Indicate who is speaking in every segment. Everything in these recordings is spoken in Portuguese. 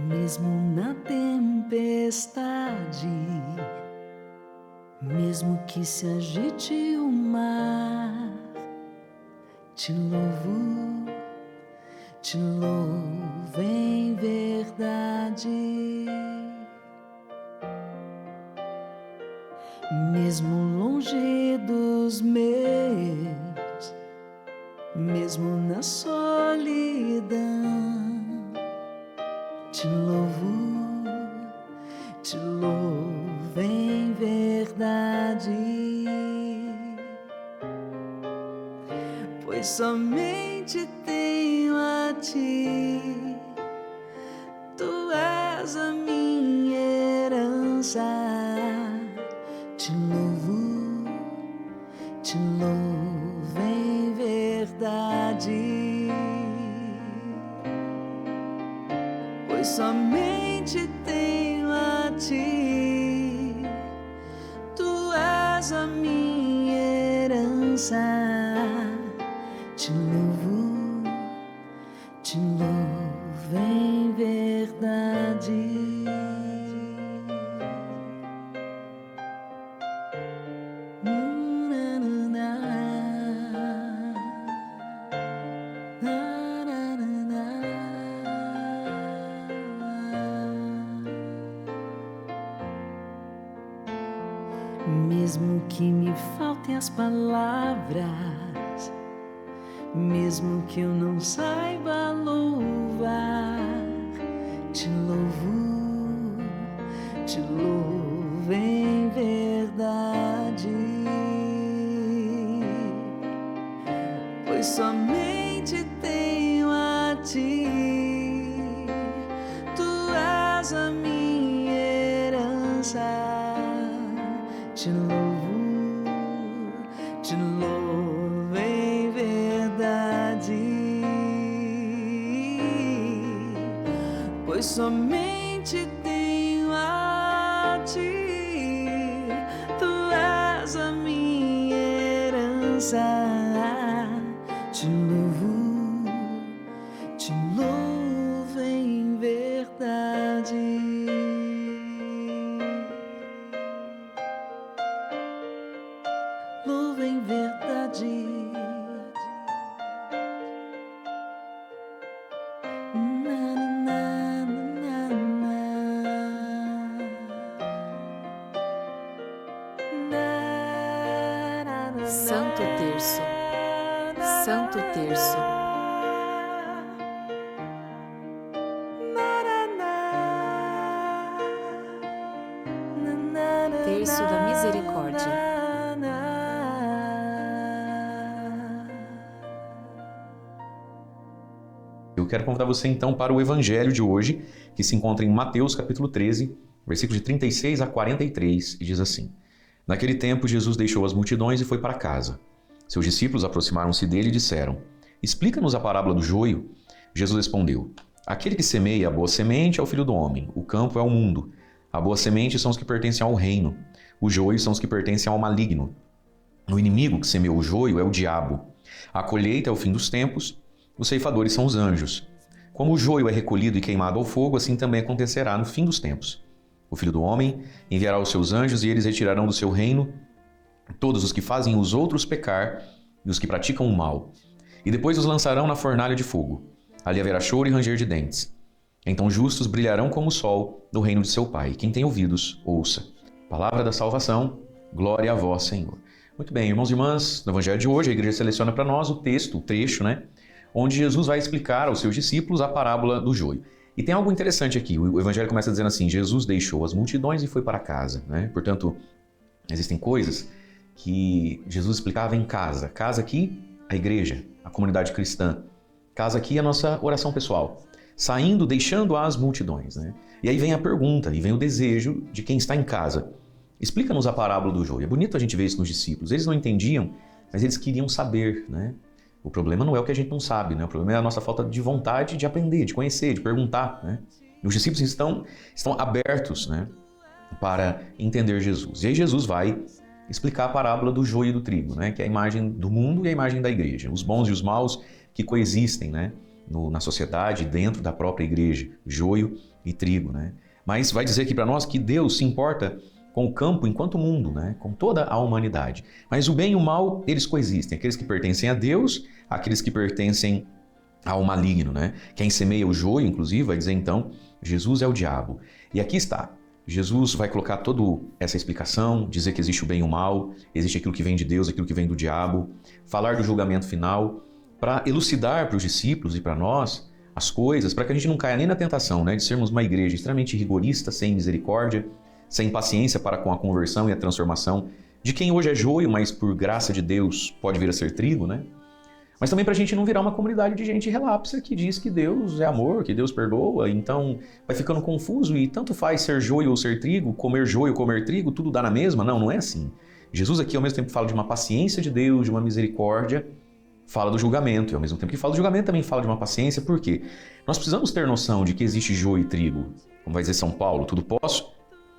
Speaker 1: Mesmo na tempestade, mesmo que se agite o mar, te louvo em verdade. Mesmo longe dos meus, mesmo na solidão, te louvo em verdade, pois somente tenho a ti, tu és a minha herança. Te louvo em verdade, pois somente tenho a ti, tu és a minha herança. Te louvo em verdade. Mesmo que me faltem as palavras, mesmo que eu não saiba louvar, te louvo em verdade, pois somente tenho a ti, tu és a minha herança. Te louvo em verdade, pois somente tenho a ti, tu és a minha herança. Te louvo em verdade. Louvo em verdade.
Speaker 2: Santo Terço, Santo Terço. Terço da Misericórdia.
Speaker 3: Eu quero convidar você então para o Evangelho de hoje, que se encontra em Mateus capítulo 13, versículos de 36 a 43, e diz assim: Naquele tempo Jesus deixou as multidões e foi para casa. Seus discípulos aproximaram-se dele e disseram: Explica-nos a parábola do joio. Jesus respondeu: Aquele que semeia a boa semente é o Filho do Homem, o campo é o mundo. A boa semente são os que pertencem ao reino, o joio são os que pertencem ao maligno. O inimigo que semeou o joio é o diabo. A colheita é o fim dos tempos, os ceifadores são os anjos. Como o joio é recolhido e queimado ao fogo, assim também acontecerá no fim dos tempos. O Filho do Homem enviará os seus anjos e eles retirarão do seu reino todos os que fazem os outros pecar e os que praticam o mal. E depois os lançarão na fornalha de fogo. Ali haverá choro e ranger de dentes. Então justos brilharão como o sol no reino de seu Pai. Quem tem ouvidos, ouça. Palavra da salvação, glória a vós, Senhor. Muito bem, irmãos e irmãs, no Evangelho de hoje a igreja seleciona para nós o texto, o trecho, onde Jesus vai explicar aos seus discípulos a parábola do joio. E tem algo interessante aqui, o Evangelho começa dizendo assim: Jesus deixou as multidões e foi para casa. Portanto, existem coisas que Jesus explicava em casa. Casa aqui, a igreja, a comunidade cristã. Casa aqui, a nossa oração pessoal. Saindo, deixando as multidões. E aí vem a pergunta, e vem o desejo de quem está em casa. Explica-nos a parábola do joio. É bonito a gente ver isso nos discípulos. Eles não entendiam, mas eles queriam saber. O problema não é o que a gente não sabe, O problema é a nossa falta de vontade de aprender, de conhecer, de perguntar, Os discípulos estão abertos, para entender Jesus. E aí Jesus vai explicar a parábola do joio e do trigo, que é a imagem do mundo e a imagem da igreja. Os bons e os maus que coexistem, na sociedade, dentro da própria igreja. Joio e trigo, né? Mas vai dizer aqui para nós que Deus se importa com o campo enquanto mundo, né? Com toda a humanidade. Mas o bem e o mal, eles coexistem. Aqueles que pertencem a Deus, aqueles que pertencem ao maligno, né? Quem semeia o joio, inclusive, vai dizer então, Jesus é o diabo. E aqui está. Jesus vai colocar toda essa explicação, dizer que existe o bem e o mal, existe aquilo que vem de Deus, aquilo que vem do diabo, falar do julgamento final, para elucidar para os discípulos e para nós as coisas, para que a gente não caia nem na tentação, né, de sermos uma igreja extremamente rigorista, sem misericórdia, sem paciência para com a conversão e a transformação de quem hoje é joio, mas por graça de Deus pode vir a ser trigo, né? Mas também para a gente não virar uma comunidade de gente relapsa que diz que Deus é amor, que Deus perdoa, então vai ficando confuso e tanto faz ser joio ou ser trigo, comer joio ou comer trigo, tudo dá na mesma. Não, não é assim. Jesus aqui ao mesmo tempo fala de uma paciência de Deus, de uma misericórdia, fala do julgamento, e ao mesmo tempo que fala do julgamento também fala de uma paciência, por quê? Nós precisamos ter noção de que existe joio e trigo. Como vai dizer São Paulo, tudo posso,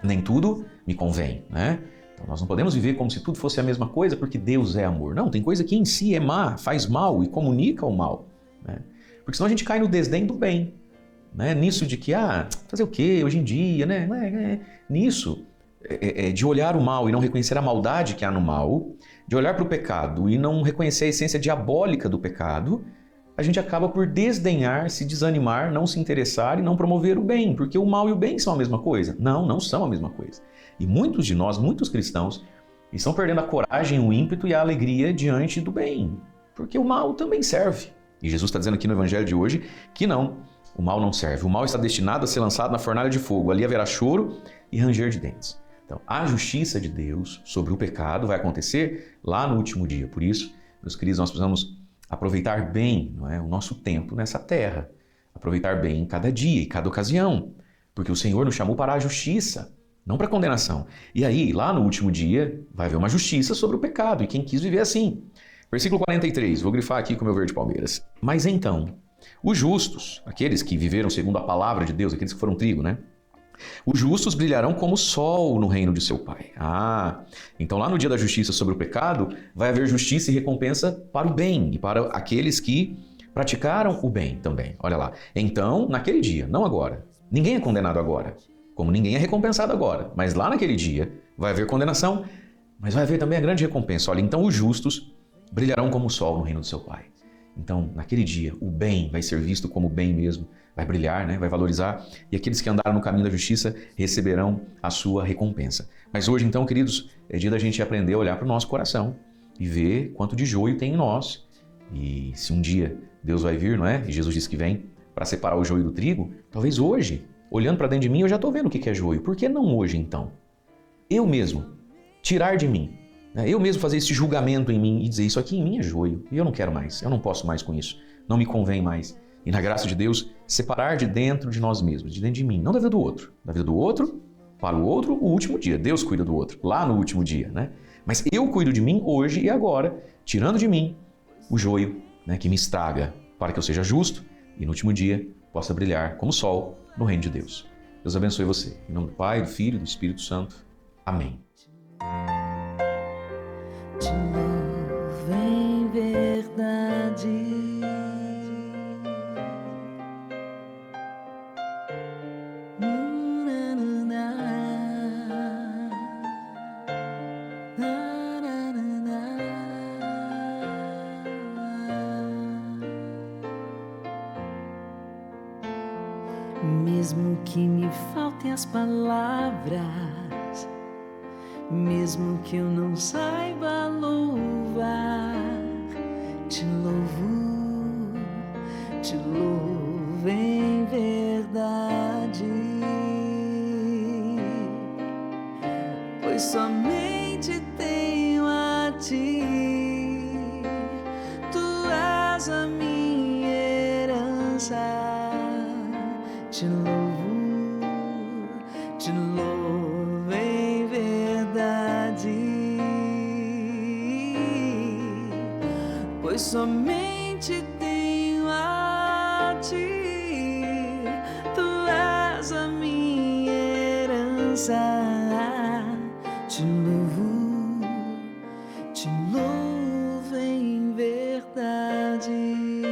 Speaker 3: nem tudo me convém, né? Então nós não podemos viver como se tudo fosse a mesma coisa porque Deus é amor. Não, tem coisa que em si é má, faz mal e comunica o mal, né? Porque senão a gente cai no desdém do bem, né? Nisso de que, fazer o quê hoje em dia, né? Nisso, de olhar o mal e não reconhecer a maldade que há no mal, de olhar para o pecado e não reconhecer a essência diabólica do pecado, a gente acaba por desdenhar, se desanimar, não se interessar e não promover o bem, porque o mal e o bem são a mesma coisa. Não, não são a mesma coisa. E muitos de nós, muitos cristãos, estão perdendo a coragem, o ímpeto e a alegria diante do bem, porque o mal também serve. E Jesus está dizendo aqui no Evangelho de hoje que não, o mal não serve. O mal está destinado a ser lançado na fornalha de fogo. Ali haverá choro e ranger de dentes. Então, a justiça de Deus sobre o pecado vai acontecer lá no último dia. Por isso, meus queridos, nós precisamos aproveitar bem, não é, o nosso tempo nessa terra. Aproveitar bem cada dia e cada ocasião. Porque o Senhor nos chamou para a justiça, não para a condenação. E aí, lá no último dia, vai haver uma justiça sobre o pecado. E quem quis viver assim. Versículo 43, vou grifar aqui com o meu verde palmeiras. Mas então, os justos, aqueles que viveram segundo a palavra de Deus, aqueles que foram trigo, né? Os justos brilharão como o sol no reino de seu Pai. Então lá no dia da justiça sobre o pecado, vai haver justiça e recompensa para o bem e para aqueles que praticaram o bem também. Olha lá. Então, naquele dia, não agora. Ninguém é condenado agora, como ninguém é recompensado agora. Mas lá naquele dia vai haver condenação, mas vai haver também a grande recompensa. Olha, então os justos brilharão como o sol no reino do seu Pai. Então, naquele dia, o bem vai ser visto como bem mesmo, vai brilhar, né? Vai valorizar, e aqueles que andaram no caminho da justiça receberão a sua recompensa. Mas hoje, então, queridos, é dia da gente aprender a olhar para o nosso coração e ver quanto de joio tem em nós. E se um dia Deus vai vir, não é? E Jesus disse que vem para separar o joio do trigo, talvez hoje, olhando para dentro de mim, eu já estou vendo o que é joio. Por que não hoje, então? Eu mesmo, tirar de mim, eu mesmo fazer esse julgamento em mim e dizer, isso aqui em mim é joio, e eu não quero mais, eu não posso mais com isso, não me convém mais. E na graça de Deus, separar de dentro de nós mesmos, de dentro de mim, não da vida do outro. Da vida do outro, para o outro, o último dia. Deus cuida do outro, lá no último dia, né? Mas eu cuido de mim hoje e agora, tirando de mim o joio, né, que me estraga, para que eu seja justo e no último dia possa brilhar como sol no reino de Deus. Deus abençoe você. Em nome do Pai, do Filho e do Espírito Santo. Amém.
Speaker 1: De novo em verdade. Mesmo que me faltem as palavras, mesmo que eu não saiba louvar, te louvo em verdade, pois somente tenho a ti, tu és a minha herança. Te louvo em verdade, pois somente tenho a ti, tu és a minha herança. Te louvo em verdade.